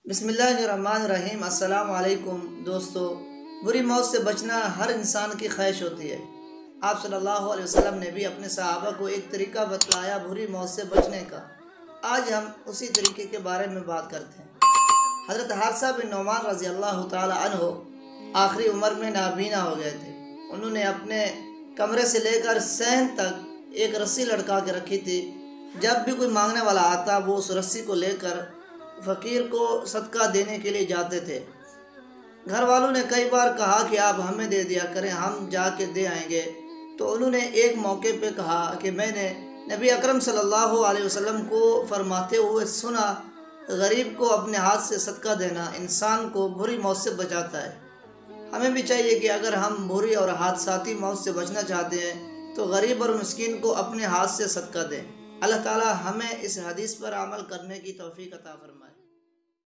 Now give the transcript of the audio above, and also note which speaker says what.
Speaker 1: बिस्मिल्लाहिर्रहमानिर्रहीम। अस्सलाम वालेकुम दोस्तों, बुरी मौत से बचना हर इंसान की ख्वाहिश होती है। आप सल्लल्लाहु अलैहि वसल्लम ने भी अपने सहाबा को एक तरीका बतलाया बुरी मौत से बचने का। आज हम उसी तरीके के बारे में बात करते हैं। हज़रत हारिसा बिन नौमान रज़ी अल्लाह ताला अन्हो आखिरी उम्र में नाबीना हो गए थे। उन्होंने अपने कमरे से लेकर सहन तक एक रस्सी लटका के रखी थी। जब भी कोई मांगने वाला आता वो उस रस्सी को लेकर फ़कीर को सदका देने के लिए जाते थे। घर वालों ने कई बार कहा कि आप हमें दे दिया करें, हम जाके दे आएंगे। तो उन्होंने एक मौके पे कहा कि मैंने नबी अकरम सल्लल्लाहु अलैहि वसल्लम को फरमाते हुए सुना, गरीब को अपने हाथ से सदका देना इंसान को बुरी मौत से बचाता है। हमें भी चाहिए कि अगर हम बुरी और हादसाती मौत से बचना चाहते हैं तो गरीब और मिस्कीन को अपने हाथ से सदका दें। अल्लाह ताला हमें इस हदीस पर अमल करने की तौफीक अता फरमाए।